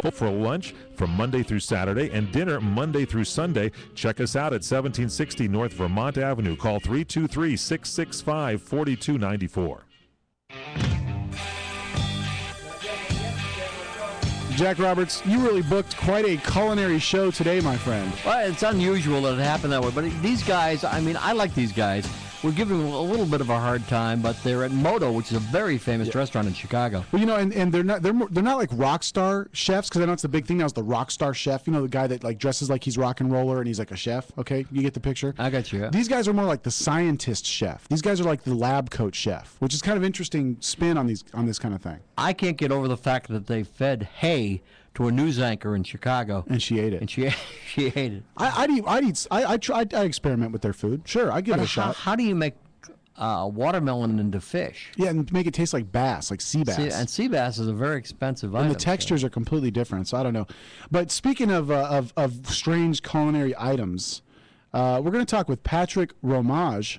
for lunch from Monday through Saturday and dinner Monday through Sunday. Check us out at 1760 North Vermont Avenue. Call 323-665-4294. Jack Roberts, you really booked quite a culinary show today, my friend. Well, it's unusual that it happened that way, but these guys, I mean, I like these guys. We're giving them a little bit of a hard time, but they're at Moto, which is a very famous restaurant in Chicago. Well, you know, and they're not like rock star chefs, because I know it's the big thing now is the rock star chef. You know, the guy that like dresses like he's rock and roller and he's like a chef. Okay, you get the picture. I got you. Yeah. These guys are more like the scientist chef. These guys are like the lab coat chef, which is kind of interesting spin on this kind of thing. I can't get over the fact that they fed hay to a news anchor in Chicago, and she ate it. And she ate it. I experiment with their food. Sure, I give it a shot. How do you make watermelon into fish? Yeah, and make it taste like bass, like sea bass. And sea bass is a very expensive item. And the textures are completely different, so I don't know. But speaking of strange culinary items, we're going to talk with Patrick Romage.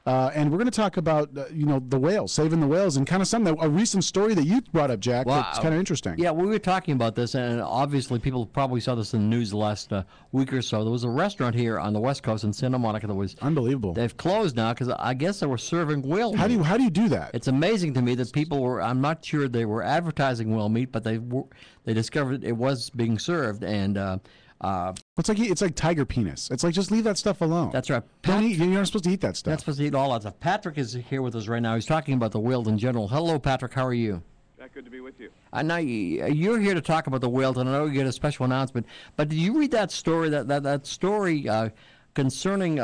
And we're going to talk about, the whales, saving the whales, and kind of a recent story that you brought up, Jack, that's kind of interesting. Yeah, we were talking about this, and obviously people probably saw this in the news the last week or so. There was a restaurant here on the West Coast in Santa Monica that was... Unbelievable. They've closed now because I guess they were serving whale meat. How do you do that? It's amazing to me that people were... I'm not sure they were advertising whale meat, but they discovered it was being served, and... it's like tiger penis. It's like, just leave that stuff alone. That's right. You're not supposed to eat that stuff. Not supposed to eat all that stuff. Patrick is here with us right now. He's talking about the whales in general. Hello, Patrick. How are you? Jack, good to be with you. Now you're here to talk about the whales, and I know you get a special announcement. But did you read that story? That story concerning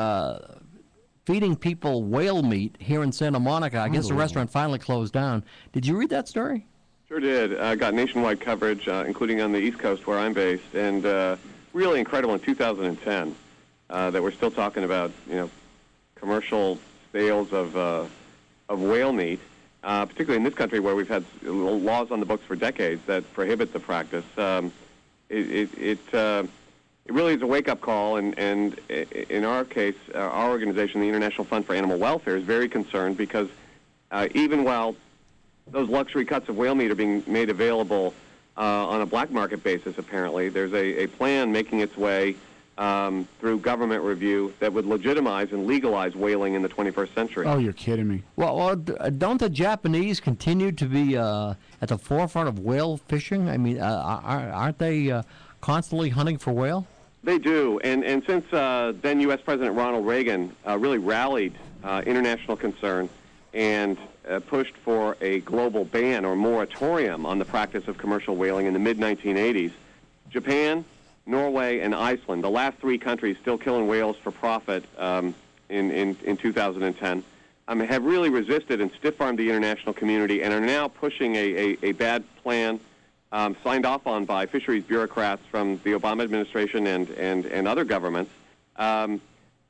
feeding people whale meat here in Santa Monica? I guess the restaurant finally closed down. Did you read that story? Sure did. Got nationwide coverage, including on the East Coast where I'm based, and really incredible in 2010 that we're still talking about, commercial sales of whale meat, particularly in this country where we've had laws on the books for decades that prohibit the practice. It really is a wake-up call, and in our case, our organization, the International Fund for Animal Welfare, is very concerned because even while those luxury cuts of whale meat are being made available on a black market basis, apparently, there's a plan making its way through government review that would legitimize and legalize whaling in the 21st century. Oh, you're kidding me. Well, don't the Japanese continue to be at the forefront of whale fishing? I mean, aren't they constantly hunting for whale? They do, and since then U.S. President Ronald Reagan really rallied international concern and pushed for a global ban or moratorium on the practice of commercial whaling in the mid-1980s, Japan, Norway, and Iceland, the last three countries still killing whales for profit in 2010, have really resisted and stiff-armed the international community and are now pushing a bad plan signed off on by fisheries bureaucrats from the Obama administration and other governments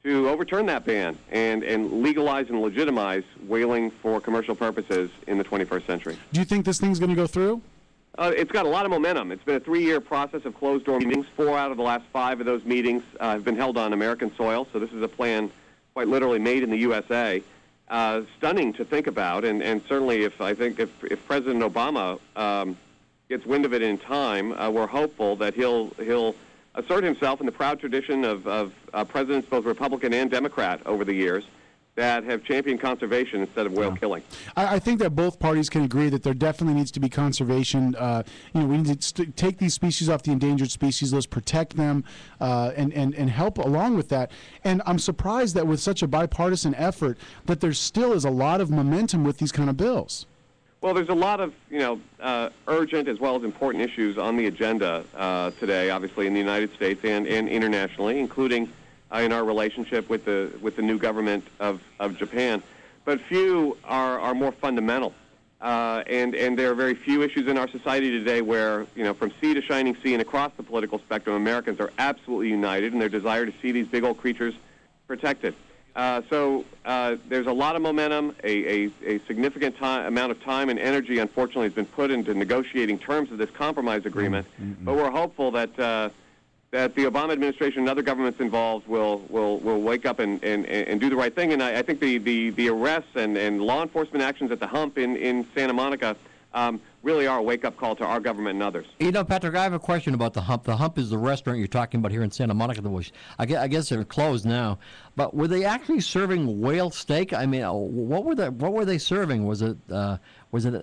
to overturn that ban and legalize and legitimize whaling for commercial purposes in the 21st century. Do you think this thing's going to go through? It's got a lot of momentum. It's been a 3-year process of closed-door meetings. 4 out of the last 5 of those meetings have been held on American soil, so this is a plan quite literally made in the USA. Stunning to think about, and certainly if President Obama gets wind of it in time, we're hopeful that he'll assert himself in the proud tradition of presidents, both Republican and Democrat, over the years, that have championed conservation instead of whale killing. I think that both parties can agree that there definitely needs to be conservation. We need to take these species off the endangered species list, protect them, and help along with that. And I'm surprised that with such a bipartisan effort that there still is a lot of momentum with these kind of bills. Well, there's a lot of urgent as well as important issues on the agenda today, obviously in the United States and internationally, including in our relationship with the new government of Japan. But few are more fundamental, and there are very few issues in our society today where, from sea to shining sea and across the political spectrum, Americans are absolutely united in their desire to see these big old creatures protected. So there's a lot of momentum. A significant amount of time and energy, unfortunately, has been put into negotiating terms of this compromise agreement. But we're hopeful that the Obama administration and other governments involved will wake up and do the right thing. And I think the arrests and law enforcement actions at the hump in Santa Monica really are a wake-up call to our government and others. You know, Patrick, I have a question about the Hump. The Hump is the restaurant you're talking about here in Santa Monica. I guess they're closed now. But were they actually serving whale steak? I mean, what were they serving? Was it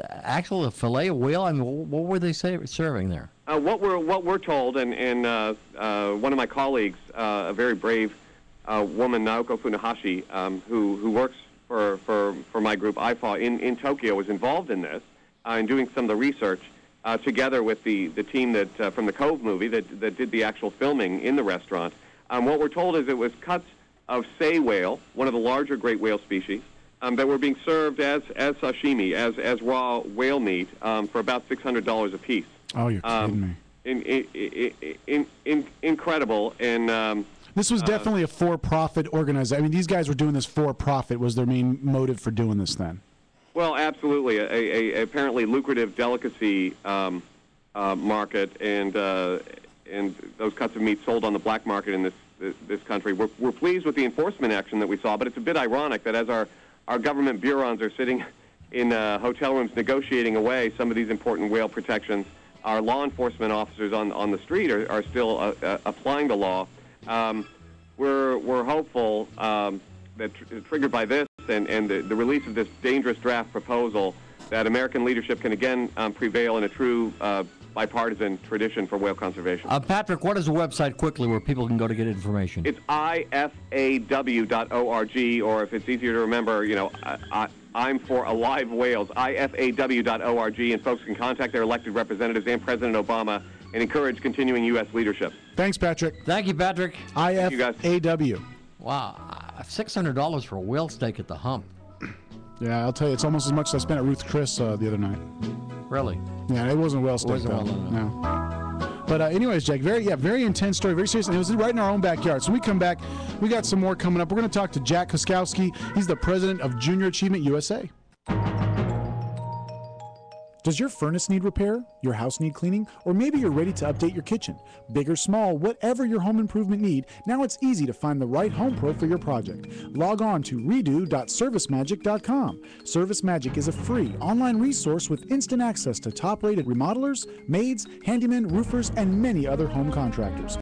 actual a fillet of whale? I mean, what were they serving there? What we're told, and one of my colleagues, a very brave woman, Naoko Funahashi, who works for my group IFAW in Tokyo, was involved in this. And doing some of the research together with the team that from the Cove movie that did the actual filming in the restaurant. What we're told is it was cuts of sei whale, one of the larger great whale species, that were being served as sashimi, as raw whale meat for about $600 a piece. Oh, you're kidding me. Incredible. And this was definitely a for-profit organization. I mean, these guys were doing this for profit. Was their main motive for doing this then? Well, absolutely. A apparently lucrative delicacy market, and those cuts of meat sold on the black market in this country. We're pleased with the enforcement action that we saw, but it's a bit ironic that as our government bureaus are sitting in hotel rooms negotiating away some of these important whale protections, our law enforcement officers on the street are still applying the law. We're hopeful that triggered by this and the release of this dangerous draft proposal, that American leadership can again prevail in a true bipartisan tradition for whale conservation. Patrick, what is the website quickly where people can go to get information? It's IFAW.org, or if it's easier to remember, I'm for Alive Whales, IFAW.org, and folks can contact their elected representatives and President Obama and encourage continuing U.S. leadership. Thanks, Patrick. Thank you, Patrick. IFAW. Wow, $600 for a whale steak at the Hump. Yeah, I'll tell you, it's almost as much as I spent at Ruth Chris the other night. Really? Yeah, it wasn't a whale steak, though. No. But anyways, Jack, very intense story, very serious, and it was right in our own backyard. So when we come back, we got some more coming up. We're going to talk to Jack Koskowski. He's the president of Junior Achievement USA. Does your furnace need repair? Your house need cleaning? Or maybe you're ready to update your kitchen? Big or small, whatever your home improvement need, now it's easy to find the right home pro for your project. Log on to redo.servicemagic.com. ServiceMagic is a free online resource with instant access to top-rated remodelers, maids, handymen, roofers, and many other home contractors.